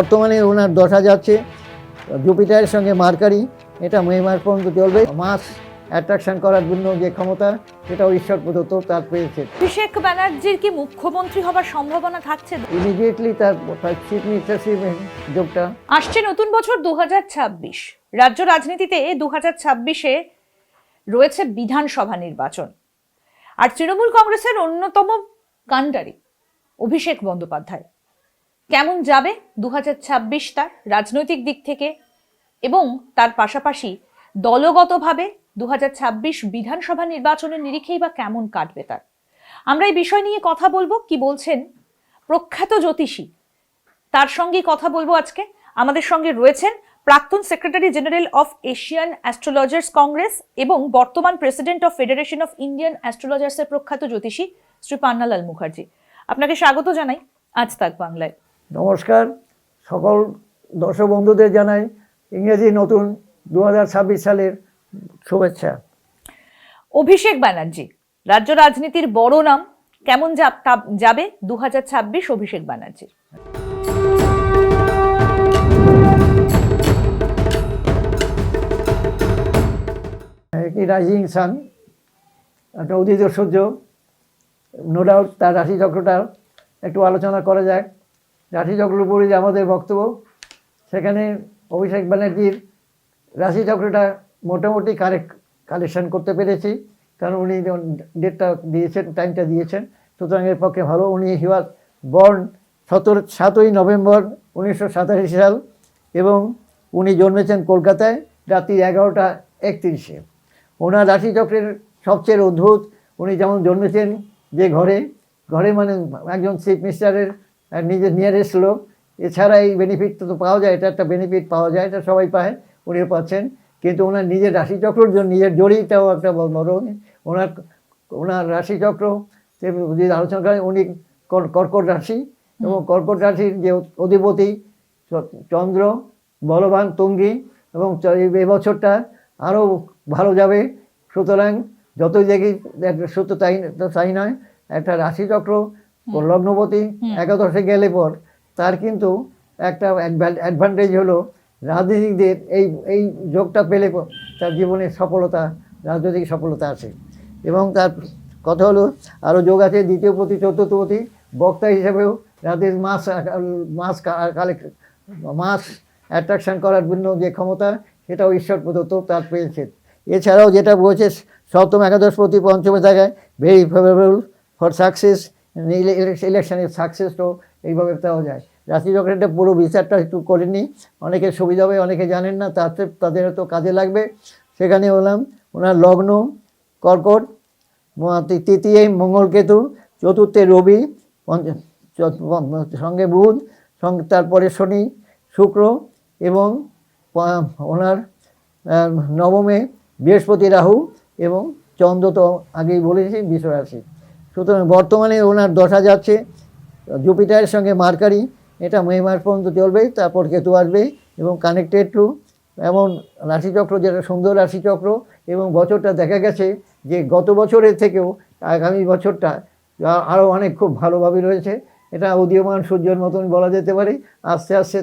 বর্তমানে ওনার দশা যাচ্ছে জুপিটারের সঙ্গে মার্কারি, এটা মে মাস পর্যন্ত চলবে। মাস অ্যাট্রাকশন করার জন্য যে ক্ষমতা, সেটাও ঈশ্বর প্রদত্ত, তার পেয়েছে। অভিষেক ব্যানার্জির কি মুখ্যমন্ত্রী হবার সম্ভাবনা থাকছে? ইমিডিয়েটলি তার চিফ মিনিস্টারশিপ যোগটা আসছে নতুন বছর 2026। রাজ্য রাজনীতিতে 2026-এ রয়েছে বিধানসভা নির্বাচন, আর তৃণমূল কংগ্রেসের অন্যতম কাণ্ডারি অভিষেক বন্দ্যোপাধ্যায় কেমন যাবে 2026 তার রাজনৈতিক দিক থেকে, এবং তার পাশাপাশি দলগতভাবে 2026 বিধানসভা নির্বাচনের নিরিখেই বা কেমন কাটবে তার। আমরা এই বিষয় নিয়ে কথা বলবো। কি বলছেন প্রখ্যাত জ্যোতিষী, তার সঙ্গে কথা বলবো আজকে। আমাদের সঙ্গে রয়েছেন প্রাক্তন secretary general of Asian astrologers congress এবং বর্তমান president of federation of Indian অ্যাস্ট্রোলজার্সের প্রখ্যাত জ্যোতিষী শ্রী পান্নালাল মুখার্জি। আপনাকে স্বাগত জানাই আজ তাক বাংলায়। নমস্কার, সকল দর্শক বন্ধুদের জানাই ইংরেজি নতুন 2026 সালের শুভেচ্ছা। অভিষেক ব্যানার্জি রাজ্য রাজনীতির বড় নাম, কেমন যাবে 2026 অভিষেক ব্যানার্জির? একটি রাইজিং সান, একটা উদিত সূর্য, নো ডাউট। তার রাশিচক্রটা একটু আলোচনা করা যাক। রাশিচক্রের উপরে যে আমাদের বক্তব্য, সেখানে অভিষেক ব্যানার্জির রাশিচক্রটা মোটামুটি কালেকশন করতে পেরেছি, কারণ উনি ডেটটা দিয়েছেন, টাইমটা দিয়েছেন, সুতরাং এর পক্ষে ভালো। উনি হি ওয়াজ বর্ন 7ই নভেম্বর 1987 সাল, এবং উনি জন্মেছেন কলকাতায় রাত্রি 11:31। ওনার রাশিচক্রের সবচেয়ে অদ্ভুত, উনি যেমন জন্মেছেন যে ঘরে মানে একজন চিফ মিনিস্টারের নিজের নিয়ারেস্ট লোক, এছাড়া এই বেনিফিটটা তো পাওয়া যায়, এটা একটা বেনিফিট পাওয়া যায়, এটা সবাই পায়, উনিও পাচ্ছেন। কিন্তু ওনার নিজের রাশিচক্রর জন্য নিজের জড়িটাও একটা বড়। ওনার রাশিচক্র যদি আলোচনা করেন, উনি কর্কট রাশি, এবং কর্কট রাশির যে অধিপতি চন্দ্র বলবান তুঙ্গী, এবং এই বছরটা আরও ভালো যাবে। সুতরাং যতই দেখি শুধু তাই নয়, একটা রাশিচক্র লগ্নপতি একাদশে গেলে পর তার কিন্তু একটা অ্যাডভান্টেজ হলো, রাজনীতিকদের এই যোগটা পেলে তার জীবনে সফলতা, রাজনৈতিক সফলতা আছে। এবং তার কথা হলো আরও যোগ আছে দ্বিতীয়পতি চতুর্থপতি, বক্তা হিসেবেও রাতের মাস অ্যাট্রাকশন করার জন্য যে ক্ষমতা, সেটাও ঈশ্বর প্রদত্ত, তার পেয়েছে। এছাড়াও যেটা বলছে, সপ্তম একাদশপতি পঞ্চমে থাকায় ভেরি ফেভারেবল ফর সাকসেস, ইলেকশনের সাকসেসটাও এইভাবে পাওয়া যায়। রাশিচক্রের পুরো বিচারটা একটু করেনি, অনেকের সুবিধা হবে, অনেকে জানেন না, তাদের তো কাজে লাগবে। সেখানে বললাম ওনার লগ্ন কর্কট, তৃতীয় মঙ্গলকেতু, চতুর্থে রবি, সঙ্গে বুধ, সঙ্গে তারপরে শনি শুক্র, এবং ওনার নবমে বৃহস্পতি রাহু, এবং চন্দ্র তো আগেই বলেছি বিশ্বরাশি। সুতরাং বর্তমানে ওনার দশা যাচ্ছে জুপিটারের সঙ্গে মার্কারি, এটা মে মাস পর্যন্ত চলবে, তারপর কেতু আসবে, এবং কানেক্টেড টু এমন রাশিচক্র, যেটা সুন্দর রাশিচক্র। এবং বছরটা দেখা গেছে যে গত বছরের থেকেও আগামী বছরটা আরও অনেক খুব ভালোভাবে রয়েছে। এটা উদীয়মান সূর্যের মতন বলা যেতে পারে। আস্তে আস্তে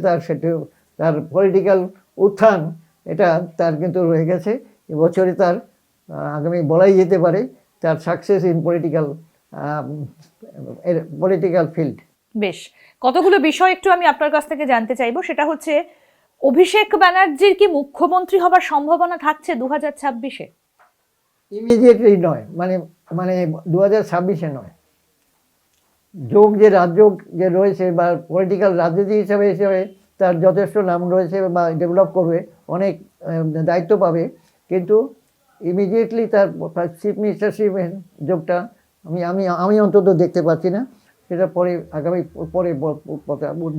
তার পলিটিক্যাল উত্থান, এটা তার কিন্তু রয়ে গেছে এবছরে। তার আগামী বলাই যেতে পারে তার সাকসেস ইন পলিটিক্যাল ফিল্ড। বেশ, কতগুলো বিষয় একটু আমি আপনার কাছ থেকে জানতে চাইবো। সেটা হচ্ছে, অভিষেক ব্যানার্জির কি মুখ্যমন্ত্রী হবার সম্ভাবনা থাকছে 2026-এ? ইমিডিয়েটলি নয়, মানে 2026-এ নয়। যোগ যে রাজযোগ যে রয়েছে, বা পলিটিক্যাল রাজনীতি হিসাবে তার যথেষ্ট নাম রয়েছে, বা ডেভেলপ করবে, অনেক দায়িত্ব পাবে, কিন্তু ইমিডিয়েটলি তার চিফ মিনিস্টারশিপের যোগটা আমি অন্তত দেখতে পাচ্ছি না। সেটা পরে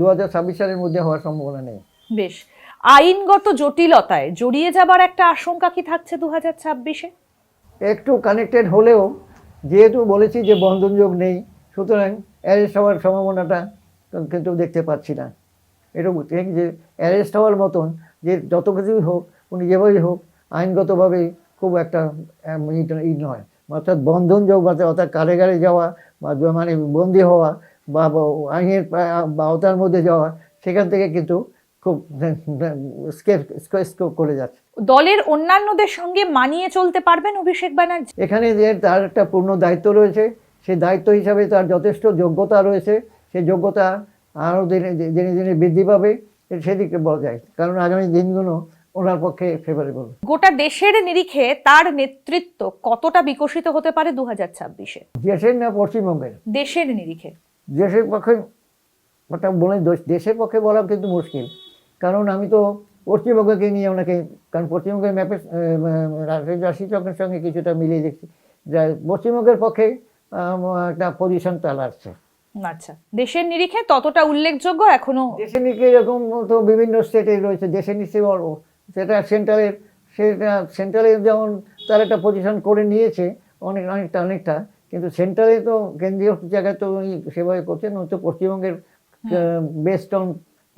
2026 সালের মধ্যে হওয়ার সম্ভাবনা নেই। বেশ, আইনগত জটিলতায় জড়িয়ে যাবার একটা আশঙ্কা কি থাকছে 2026-এ? একটু কানেক্টেড হলেও, যেহেতু বলেছি যে বন্ধন যোগ নেই, সুতরাং অ্যারেস্ট হওয়ার সম্ভাবনাটা কিন্তু দেখতে পাচ্ছি না। এরকম যে অ্যারেস্ট হওয়ার মতন, যে যত কিছুই হোক, উনি যেভাবেই হোক, আইনগতভাবে খুব একটা নয়। অর্থাৎ বন্ধন যোগ, অর্থাৎ কারাগারে যাওয়া, বা মানে বন্দি হওয়া, বা আইনের আওতার মধ্যে যাওয়া, সেখান থেকে কিন্তু খুব স্কেপ করে যাচ্ছে। দলের অন্যান্যদের সঙ্গে মানিয়ে চলতে পারবেন অভিষেক ব্যানার্জি? এখানে যে তার একটা পূর্ণ দায়িত্ব রয়েছে, সেই দায়িত্ব হিসাবে তার যথেষ্ট যোগ্যতা রয়েছে, সেই যোগ্যতা আরও দিনে দিনে দিনে বৃদ্ধি পাবে, সেদিকে বলা যায়, কারণ আগামী দিনগুলো ওনার পক্ষে ফেভারেবল। গোটা দেশের নিরিখে তার নেতৃত্ব কতটা বিকশিত হতে পারে 2026-এ? দেশের না পশ্চিমবঙ্গের? দেশের নিরিখে। দেশের পক্ষে ওটা বলে দেশের পক্ষে বলা কিন্তু মুশকিল, কারণ আমি তো পশ্চিমবঙ্গকে নিয়ে ওনাকে, কারণ পশ্চিমবঙ্গের ম্যাপের রাশিচক্রের সঙ্গে কিছুটা মিলিয়ে দেখছি, যা পশ্চিমবঙ্গের পক্ষে একটা পজিশন তার আসছে। আচ্ছা, দেশের নিরিখে ততটা উল্লেখযোগ্য এখনো? দেশের নিরিখে এরকম তো বিভিন্ন স্টেটে রয়েছে, দেশের নিচে সেটা সেন্ট্রালে যেমন তার একটা পজিশন করে নিয়েছে অনেকটা, কিন্তু সেন্ট্রালে তো কেন্দ্রীয় জায়গায় তো উনি সেভাবে করছেন, হয়তো পশ্চিমবঙ্গের বেস্ট অন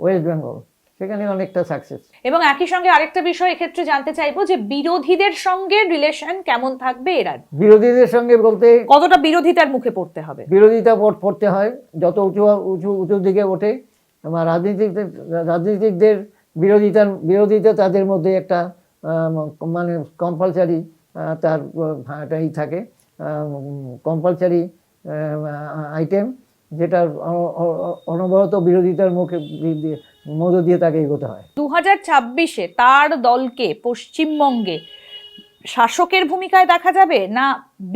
ওয়েস্ট বেঙ্গল, সেখানে অনেকটা সাকসেস। এবং একই সঙ্গে আরেকটা বিষয় এক্ষেত্রে জানতে চাইবো যে বিরোধীদের সঙ্গে রিলেশন কেমন থাকবে এরা? বিরোধীদের সঙ্গে বলতে কতটা বিরোধিতার মুখে পড়তে হবে? বিরোধিতা পড়তে হয়, যত উঁচু দিকে ওঠে। আমার রাজনীতিকদের বিরোধিতা তাদের মধ্যে একটা মানে কম্পালসারি, তার এটাই থাকে, কম্পালসারি আইটেম, যেটা অনবরত বিরোধিতার মধ্য দিয়ে তাকে এগোতে হয়। 2026-এ তার দলকে পশ্চিমবঙ্গে শাসকের ভূমিকায় দেখা যাবে না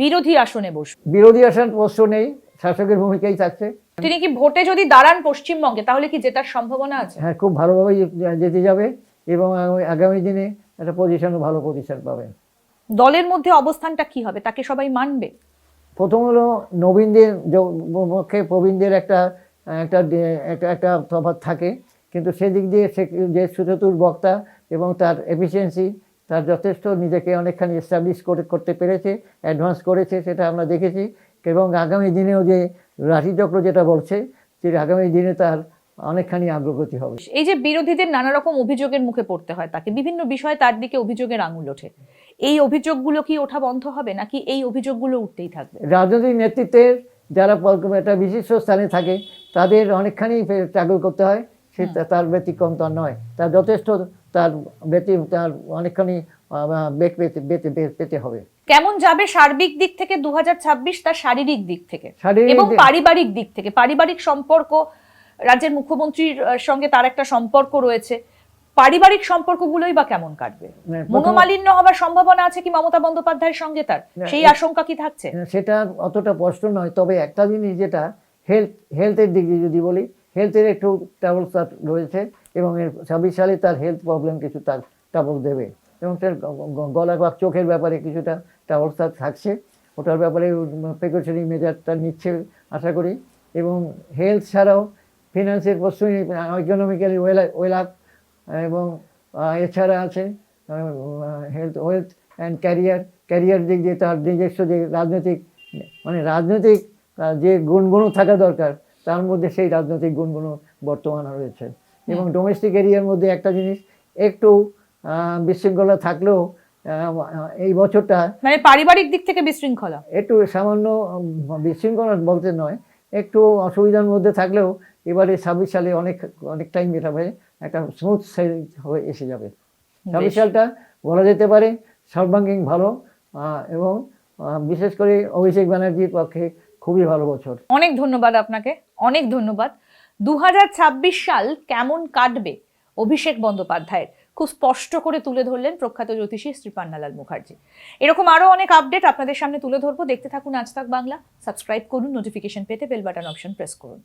বিরোধী আসনে বসবে? বিরোধী আসন প্রশ্ন নেই, শাসকের ভূমিকাই থাকছে। তিনি কি ভোটে যদি দাঁড়ান পশ্চিমবঙ্গে তাহলে কি জেতার সম্ভাবনা আছে? হ্যাঁ, খুব ভালোভাবে যেতে যাবে এবং আগামী দিনে একটা ভালো পজিশন পাবে। দলের মধ্যে অবস্থানটা কি হবে, তাকে সবাই মানবে? প্রথম হলো নবীনদের পক্ষে প্রবীণদের একটা তফাৎ থাকে, কিন্তু সেদিক দিয়ে সে যে সুচতুর বক্তা এবং তার এফিসিয়েন্সি, তার যথেষ্ট নিজেকে অনেকখানি এস্টাবলিশ করতে পেরেছে, অ্যাডভান্স করেছে, সেটা আমরা দেখেছি। এবং আগামী দিনেও যে রাশিচক্র যেটা বলছে, যে আগামী দিনে তার অনেকখানি অগ্রগতি হবে। এই যে বিরোধীদের নানা রকম অভিযোগের মুখে পড়তে হয় তাকে, বিভিন্ন বিষয়ে তার দিকে অভিযোগের আঙুল ওঠে, এই অভিযোগগুলো কি ওঠা বন্ধ হবে নাকি এই অভিযোগগুলো উঠতেই থাকবে? রাজনৈতিক নেতৃত্বের যারা একটা বিশিষ্ট স্থানে থাকে তাদের অনেকখানি স্ট্রাগল করতে হয়, সে তার ব্যতিক্রম তার নয়, তার যথেষ্ট তার অনেকখানি বেগ পেতে হবে। কেমন যাবে সার্বিক দিক থেকে 2026 তার শারীরিক দিক থেকে এবং পারিবারিক দিক থেকে? পারিবারিক সম্পর্ক, রাজ্যের মুখ্যমন্ত্রীর সঙ্গে তার একটা সম্পর্ক রয়েছে, পারিবারিক সম্পর্কগুলোই বা কেমন কাটবে? মনোমালিন্য হবার সম্ভাবনা আছে কি মমতা বন্দ্যোপাধ্যায়ের সঙ্গে তার? সেই আশঙ্কা কি থাকছে? সেটা অতটা স্পষ্ট নয়, তবে একটা জিনিস যেটা হেলথের দিক দিয়ে যদি বলি, হেলথের একটু ট্রাবল রয়েছে এবং 26 সালে তার হেলথ প্রবলেম কিছু তার ট্রাবল দেবে, এবং তার গলা বা চোখের ব্যাপারে কিছুটা ট্রাবল থাকছে, ওটার ব্যাপারে প্রিকশনারি মেজারটা নিচ্ছে আশা করি। এবং হেলথ ছাড়াও ফিনান্সের প্রশ্ন, ইকোনমিক্যালি ওয়েল আপ, এবং এছাড়া আছে ওয়েলথ অ্যান্ড ক্যারিয়ার দিক দিয়ে তার নিজস্ব যে রাজনৈতিক যে গুণগুলো থাকা দরকার, তার মধ্যে সেই রাজনৈতিক গুণগুলো বর্তমানে রয়েছে। এবং ডোমেস্টিক এরিয়ার মধ্যে একটা জিনিস একটু বিশৃঙ্খলা থাকলেও এই বছরটা মানে পারিবারিক দিক থেকে বিশৃঙ্খলা, একটু সামান্য বিশৃঙ্খলা বলতে নয়, একটু অসুবিধার মধ্যে থাকলেও এবারে 26 সালে অনেক টাইম এটা হবে, একটা স্মুথ হয়ে এসে যাবে। 26 সালটা বলা যেতে পারে সর্বাঙ্গীন ভালো, এবং বিশেষ করে অভিষেক ব্যানার্জির পক্ষে খুবই ভালো বছর। অনেক ধন্যবাদ আপনাকে, অনেক ধন্যবাদ। 2026 সাল কেমন কাটবে অভিষেক বন্দ্যোপাধ্যায়ের খুব স্পষ্ট করে তুলে ধরলেন প্রখ্যাত জ্যোতিষী শ্রী পান্নালাল মুখার্জি। এরকম আরো অনেক আপডেট আপনাদের সামনে তুলে ধরবো, দেখতে থাকুন আজ তাক বাংলা। সাবস্ক্রাইব করুন, নোটিফিকেশন পেতে বেল বাটন অপশন প্রেস করুন।